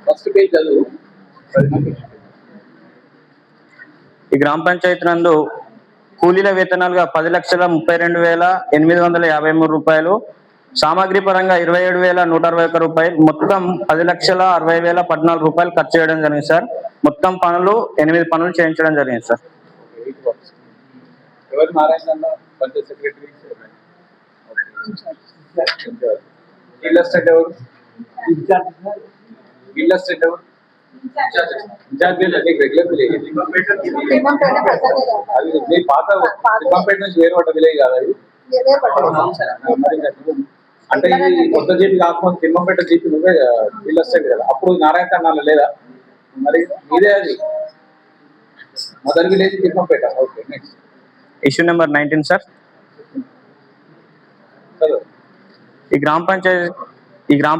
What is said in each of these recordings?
First page చదువు. ఈ గ్రామ పంచాయతీ నందు కూలీల వేతనాలుగా 10,32,853 రూపాయలు, సామాగ్రి పరంగా 27,161 రూపాయలు, మొత్తం 10,60,60,014 రూపాయలు ఖర్చు చేయడం జరిగింది సార్. మొత్తం పనులు 8 పనులు చేయించడం జరిగింది సార్. ఎవరు నారాయణ పంచాయత్ సెక్రటరీ? ఇల్లస్టేట్ ఎవరు? ఇల్లస్టేట్ ఎవరు? అది మీ పాత తిమ్మంపేట నుంచి వేరే ఒక విలేజ్ కాదు అది. అంటే ఇది కొత్త జీపీ కాకుండా తిమ్మంపేట జీపీ నువ్వే ఇల్లస్టేట్ కదా. అప్పుడు నారాయణ కన్నా లేదా? మరి మీదే అది. మొదటి village Thimmampeta. Okay, next issue number 19 sir. ఈ గ్రామ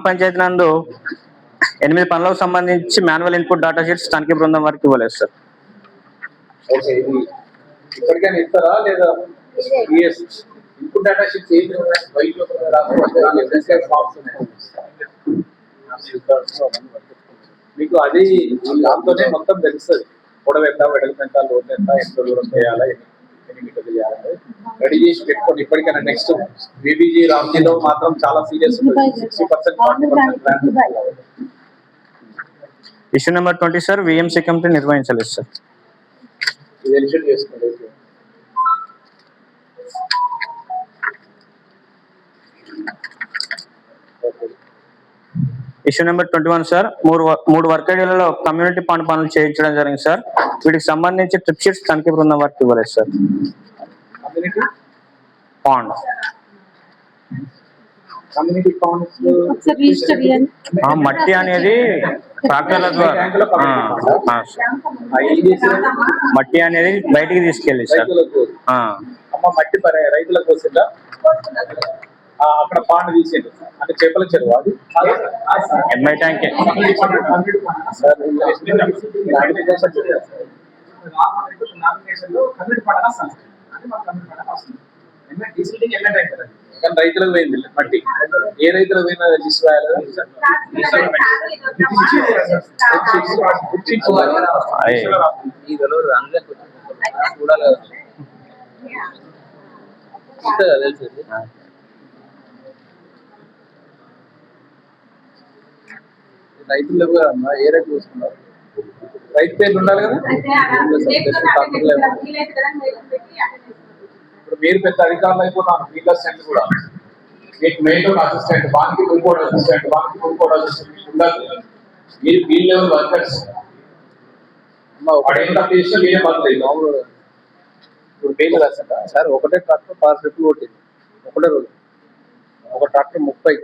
పంచాయతీ నందు 8 పనులకు సంబంధించి మాన్యువల్ ఇన్పుట్ డాటా షీట్స్ తనిఖీ బృందం వరకు ఇవ్వలేదు సార్. ఓకే, ఇప్పటికైనా ఇస్తారా లేదా? ఇన్పుట్ డాటా షీట్స్ మీకు అది దాంతోనే మొత్తం తెలుస్తుంది. పొడవు ఎంత, వెడల్పు ఎంత, లోతు ఎంత, ఎంత దూరం చేయాలా, ఎన్ని మీటర్లు చేయాలి రెడీ చేసి పెట్టుకోండి. ఇప్పటికైనా నెక్స్ట్ బీబీజీ రామ్జీలో మాత్రం చాలా సీరియస్ ఉంటుంది. 60%, 40% issue number 20 sir. VMC committee నిర్వహించలేదు సార్. చేసుకోండి. Issue number 21 sir. మూడు వర్క్ ఏరియాలలో కమ్యూనిటీ ఫండ్ పనులు చేయించడం జరిగింది సార్. వీటికి సంబంధించి ట్రిప్ షీట్స్ తనిఖీ బృందం వరకు ఇవ్వలేదు సార్. ఫండ్ మట్టి అనేది ట్రాక్టర్ల ద్వారా మట్టి అనేది బయటికి తీసుకెళ్ళి సార్. మట్టి రైతులకు వస్తుందా? అక్కడ పాండ్ తీసేది అంటే చేపల చెరువు అది ఎంఐ ట్యాంక్. కానీ రైతులకు పోయింది మట్టి. ఏ రైతులకు పోయినా లిస్ట్ రాయాలి. రైతులు ఏ రైతు చూసుకున్నారు? రైతు పేర్లు ఉండాలి కదా. ఇప్పుడు మీరు పెద్ద అధికారులు అయిపోతాను. ఫీల్డ్ అసిస్టెంట్ కూడా మీకు మెయిన్ అసిస్టెంట్, వానికి ఇంకోటి అసిస్టెంట్, వానికి ఇంకోటి అసిస్టెంట్ ఉండాలి. మీరు ఫీల్డ్ లెవెల్ వర్కర్స్. వాడేంత చేస్తే మీరే పర్లేదు. ఇప్పుడు పేర్లు రాసా సార్. ఒకటే ట్రాక్టర్ 10 ట్రిప్లు కొట్టింది ఒకటే రోజు. ఒక ట్రాక్టర్ 30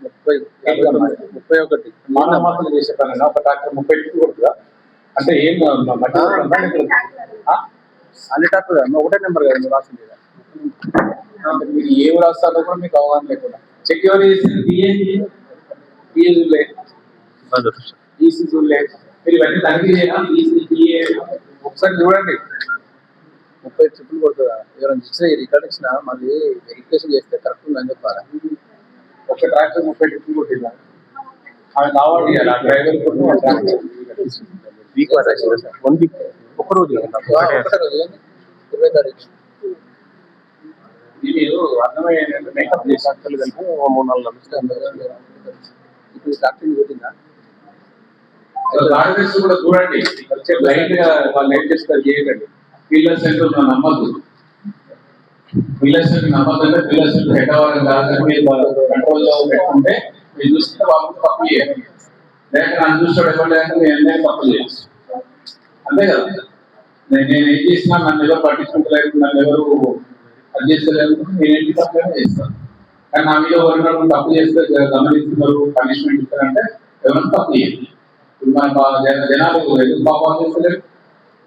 31 మానవాళ్ళు చేసే పని. ఒక ట్రాక్టర్ 30 ట్రిప్లు కొడుతుందా? అంటే ఏం అన్ని ట్రాక్టర్ ఒకటే నెంబర్ కదా మీరు రాసింది. మీరు ఏం రాస్తారో కూడా మీకు అవగాహన లేకుండా చెక్ ఎవరు చేసింది? ఈసీ చూడలే. మీరు ఇవన్నీ తనిఖీ చేయాలి. ఒకసారి చూడండి. 30 ట్రిప్లు కొడుతుందా? ఎవరైనా ఇచ్చిన రికార్డ్ ఇచ్చినా మళ్ళీ వెరిఫికేషన్ చేస్తే కరెక్ట్ ఉందని చెప్పాలి. ఒక ట్రాక్టర్ 30 ట్రిప్లు కొట్టిందా? ఆమె కావాలి కదా డ్రైవర్ కూడా. వీక్ సార్ 1 వీక్ ఒక రోజు 20 తారీఖు. ఇది మీరు అర్థమయ్యేటంటే మేకప్ చేసి కలిపి 3-4 లక్షలు ఇప్పుడు ట్రాక్టర్ కొట్టిందా? కూడా చూడండి. లైట్ గా వాళ్ళు ఏం చేస్తారు చేయకండి. ఫీల్డ్ సెంటర్ నమ్మద్దు. ఫీల్డ్ సెంటర్ నమ్మద్దంటే ఫీల్డ్ సెంటర్ హెడ్ అవ్వాలి కాదు. మీరు కంట్రోల్ లో పెట్టుకుంటే మీరు చూస్తే వాళ్ళు తప్పు చేయాలి. లేక నన్ను చూస్తాడు ఇవ్వలేదంటే నేను ఎన్నైనా తప్పు చేయొచ్చు. అంతే కదా. నేను ఏం చేసినా నన్ను ఎవరు పట్టించుకుంటలేదు, నన్ను ఎవరు అది చేస్తలేదు, నేనేంటి తప్పైనా చేస్తాను. కానీ నా మీద ఎవరినప్పుడు తప్పు చేస్తే గమనిస్తున్నారు, పనిష్మెంట్ ఇస్తారంటే ఎవరైనా తప్పు చేయాలి. ఇప్పుడు మన జనాలు ఎందుకు పాపాలు చేస్తలేదు?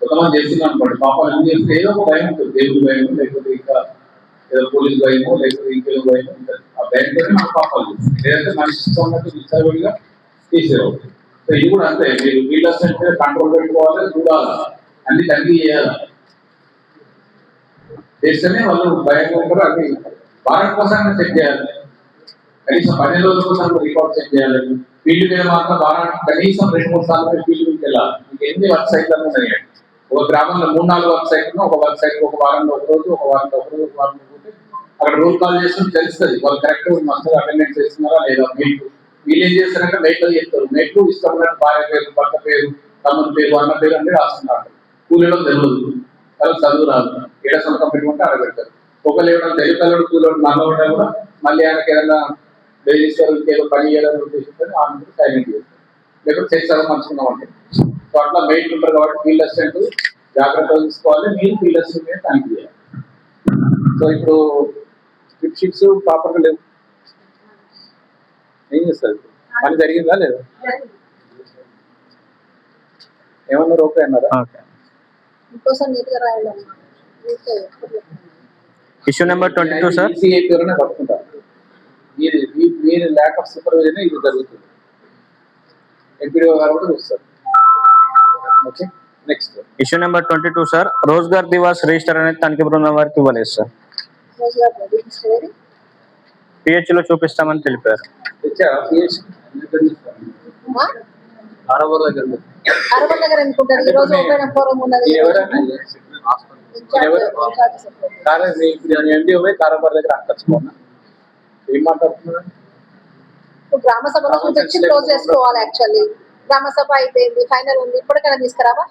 కొంతమంది చేస్తున్నాం అనుకోండి. పాపాలు ఎందుకు చేస్తే ఏదో ఒక భయం ఉంటుంది. దేవుడి భయం, లేకపోతే ఇంకా ఏదో పోలీస్ భయమో, లేకపోతే ఇంకేదో భయం ఉంటుంది. ఆ భయంతో మన పాపాలు చేస్తాం. లేదంటే మనిషి ఇష్టం ఉన్నట్టు విచ్చలవిడిగా చేసేవాళ్ళు. సో ఇది కూడా అంతే. మీరు వీళ్ళ కంట్రోల్ పెట్టుకోవాలి, చూడాలి, అన్ని తగ్గి చేయాలి. చేస్తేనే వాళ్ళు భయంగా ఉంటారు. అది వారం కోసం చెక్ చేయాలి, కనీసం 12 రోజుల కోసం రికార్డ్ చెక్ చేయాలి. ఫీల్డ్ మీద మాత్రం వారానికి కనీసం 2-3 సార్లు ఫీల్డ్ మీద వెళ్ళాలి. మీకు ఎన్ని వర్క్ సైట్లు ఉన్నాయి, ఒక గ్రామంలో 3-4 వర్క్ సైట్లు, ఒక వర్క్ సైట్ ఒక వారంలో ఒక రోజు, ఒక వారంలో ఒక రోజు, ఒక వారంలో పోతే అక్కడ రూల్ కాల్ చేస్తే తెలుస్తుంది వాళ్ళు కరెక్ట్ మస్తు అటెండెన్స్ చేస్తున్నారా లేదా. వీళ్ళు ఏం చేస్తారంటే మేకలు చెప్తారు, మేకలు ఇష్టం భార్య పేరు, భర్త పేరు, తమ్ముడి పేరు, అన్న పేరు అంటే రాస్తున్నారు. కూలీలో తెలియదు, వాళ్ళకి చదువు రాదు, ఏడ సంతకం పెట్టుకుంటే అక్కడ పెడతారు. ఒకళ్ళు ఎవరైనా తెలుగు కూలోడు నల్లబడ్డా కూడా మళ్ళీ ఆయనకి ఏదైనా బెదిరిస్తారు, ఏదో పని చేయాలని ఉద్దేశిస్తారు, ఆ నుంచి సైలెంట్ చేస్తారు, లేకపోతే చేస్తారు మంచుకున్నాం అంటే. సో అట్లా మెయిన్ ఉంటారు కాబట్టి ఫీల్డ్ అసిస్టెంట్ జాగ్రత్తగా తీసుకోవాలి, మీరు ఫీల్డ్ అసిస్టెంట్ మీద తనిఖీ చేయాలి. సో ఇప్పుడు స్క్రిప్ట్ షీట్స్ ప్రాపర్గా లేవు, ఏం చేస్తారు? పని జరిగిందా లేదా? ఏమన్నారు? ఓకే అన్నారా? Issue number 22 sir. ఈసీఐపీలోనే పట్టుకుంటారు. మీరు ల్యాక్ ఆఫ్ సూపర్విజన్ ఇది జరుగుతుంది. ఎంపీడీఓ గారు కూడా చూస్తారు. Okay, next issue number 22 sir. Rozgar Diwas register అనేది తనిఖీ బృందం వారికి ఇవ్వలేదు సార్. పిహెచ్ లో చూపిస్తామని తెలిపారు. తెచ్చారా? పిహెచ్ ఆరవర్ దగ్గర ఎండిఓ కారవార్ దగ్గర అంటచ్చుకోన్నా ఏం మాట్లాడుతున్నారు? గ్రామ సభలో తెచ్చి క్లోజ్ చేసుకోవాలి. యాక్చువల్లీ గ్రామ సభ అయిపోయింది, ఫైనల్ ఉంది, ఇప్పటికైనా తీసుకురావా?